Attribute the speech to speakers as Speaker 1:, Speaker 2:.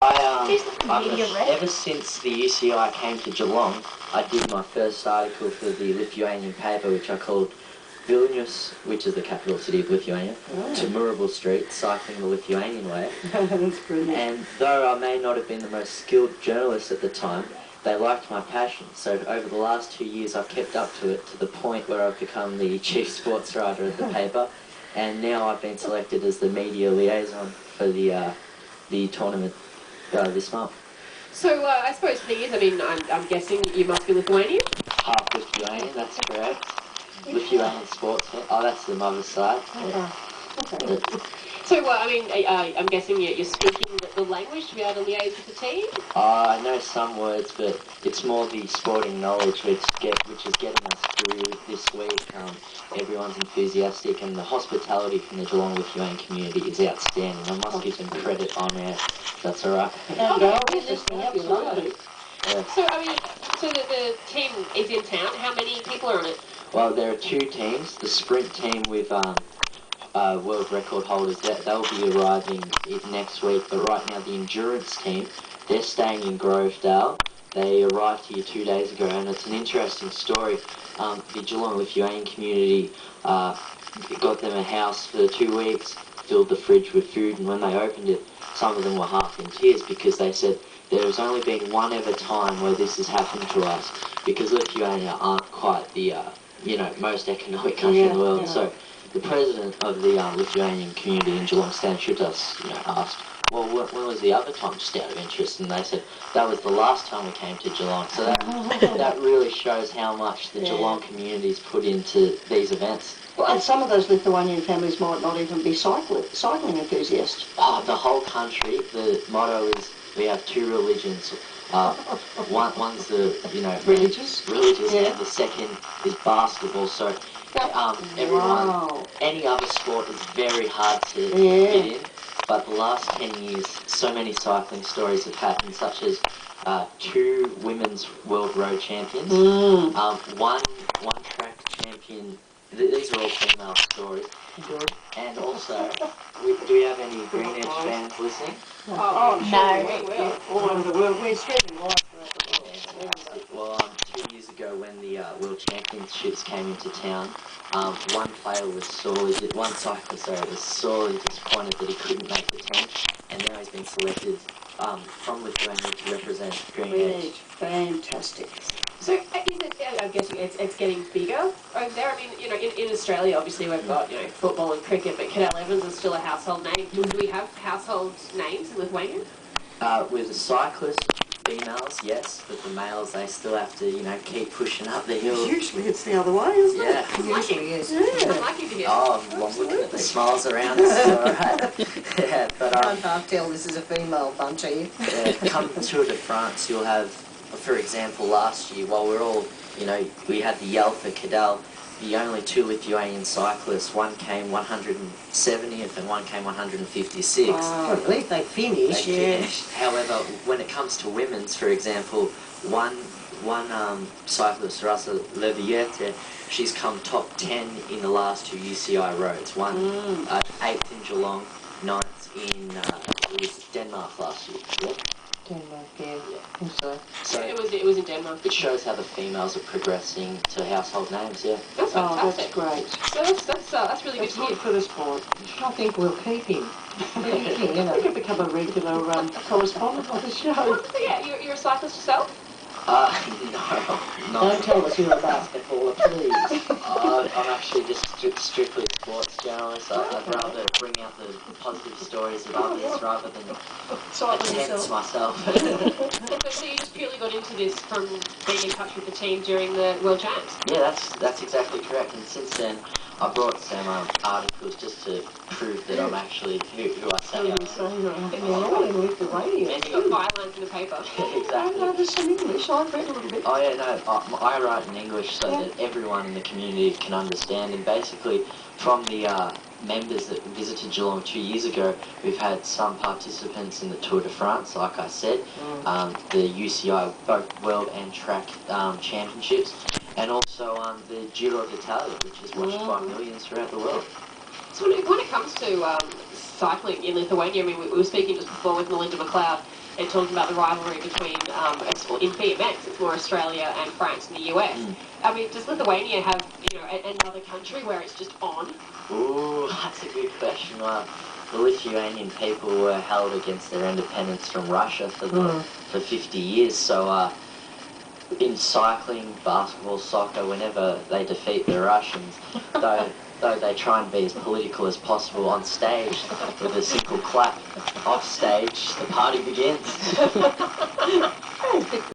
Speaker 1: Ever since the UCI came to Geelong, I did my first article for the Lithuanian paper, which I called Vilnius, which is the capital city of Lithuania, to Murable Street, cycling the Lithuanian way.
Speaker 2: That's brilliant.
Speaker 1: And though I may not have been the most skilled journalist at the time, they liked my passion. So over the last 2 years, I've kept up to it to the point where I've become the chief sports writer of the paper, and now I've been selected as the media liaison for the tournament this month.
Speaker 3: So I suppose for the years, I mean, I'm guessing you must be Lithuanian?
Speaker 1: Half Lithuanian, that's correct. Lithuanian sports. Oh, that's the mother's side. Yeah.
Speaker 2: Okay.
Speaker 3: So, I mean, I'm guessing you're speaking the language to be able to liaise with the team?
Speaker 1: I know some words, but it's more the sporting knowledge which is getting us through this week. Everyone's enthusiastic, and the hospitality from the Geelong Lithuanian community is outstanding. I must give them credit on air. That's all right.
Speaker 3: Absolutely.
Speaker 1: Yeah.
Speaker 3: So, I mean, so the team is in town. How many people are on it?
Speaker 1: Well, there are two teams. The sprint team with world record holders, they'll be arriving next week. But right now, the endurance team, they're staying in Grovedale. They arrived here 2 days ago, and it's an interesting story. The Geelong Lithuanian community got them a house for 2 weeks, filled the fridge with food, and when they opened it, some of them were half in tears because they said there has only been one ever time where this has happened to us, because Lithuania aren't quite the most economic country in the world. So the president of the Lithuanian community in Geelong, Stan Čižauskas, asked, well, when was the other time, just out of interest? And they said, that was the last time we came to Geelong. So that really shows how much the Geelong community's put into these events.
Speaker 2: Well, and some of those Lithuanian families might not even be cycling enthusiasts.
Speaker 1: Oh, the whole country, the motto is, we have two religions. One's the, religious, and the second is basketball. So everyone, any other sport is very hard to get in. But the last 10 years, so many cycling stories have happened, such as 2 women's world road champions, one track champion. These are all female stories.
Speaker 2: Good.
Speaker 1: And also, do we have any Green Edge fans listening?
Speaker 2: Oh no. All over the world. We're spreading life throughout the world.
Speaker 1: Fantastic. Well, 2 years ago when the World Championships came into town, one cyclist was sorely disappointed that he couldn't make the team, and now he's been selected from Lithuania to represent Green Edge.
Speaker 2: Fantastic.
Speaker 3: So I'm guessing it's getting bigger over there. I mean, in Australia, obviously we've got, football and cricket, but Cadel Evans is still a household name. Do we have household names in Lithuania?
Speaker 1: With the cyclists, females, yes, but the males, they still have to, keep pushing up the hill.
Speaker 2: Usually it's the other way, isn't it?
Speaker 1: Yeah.
Speaker 2: Usually is.
Speaker 3: I'm lucky to hear.
Speaker 1: Oh, I'm looking at the smiles around us, alright. Yeah, but
Speaker 4: I can't tell this is a female bunch, are you?
Speaker 1: Come Tour de France, you'll have, for example, last year, while we're all, we had the Yell for Cadel, the only 2 Lithuanian cyclists, one came 170th and one came 156th.
Speaker 4: Well, at least they finished.
Speaker 1: However, when it comes to women's, for example, one cyclist, Rasa Leviete, she's come top 10 in the last 2 UCI roads. One 8th in Geelong, 9th in it was Denmark last year. Yeah?
Speaker 4: Denmark, yeah.
Speaker 1: So
Speaker 3: it was in Denmark.
Speaker 1: It shows how the females are progressing to household names. Yeah.
Speaker 3: That's fantastic.
Speaker 2: That's great.
Speaker 3: So that's really good to hear.
Speaker 2: For the sport.
Speaker 4: I think we'll keep him.
Speaker 2: He could become a regular correspondent on the show.
Speaker 3: Yeah, you're a cyclist yourself?
Speaker 1: No.
Speaker 4: Don't tell us you're a basketballer, please.
Speaker 1: I'm actually just strictly a sports journalist. I'd rather bring out the positive stories of others rather than attempt myself.
Speaker 3: So you just purely got into this from being in touch with the team during the World Champs?
Speaker 1: Yeah, that's exactly correct. And since then, I brought some articles just to prove that I'm actually who I say I am.
Speaker 2: And they're all in Lithuania.
Speaker 3: And you've got bylines in the paper.
Speaker 1: Exactly.
Speaker 2: No, there's some English. I've read a little bit.
Speaker 1: Oh yeah, no, I write in English so that everyone in the community can understand. And basically, from the members that visited Geelong 2 years ago, we've had some participants in the Tour de France, like I said, the UCI both World and Track Championships, and also the Giro d'Italia, which is watched by millions throughout the world.
Speaker 3: So when it comes to cycling in Lithuania, I mean, we were speaking just before with Melinda McLeod, and talked about the rivalry between, in BMX, it's more Australia and France and the US. I mean, does Lithuania have, another country where it's just on?
Speaker 1: Ooh, that's a good question. The Lithuanian people were held against their independence from Russia for 50 years, so in cycling, basketball, soccer, whenever they defeat the Russians, though they try and be as political as possible on stage, with a simple clap, off stage, the party begins.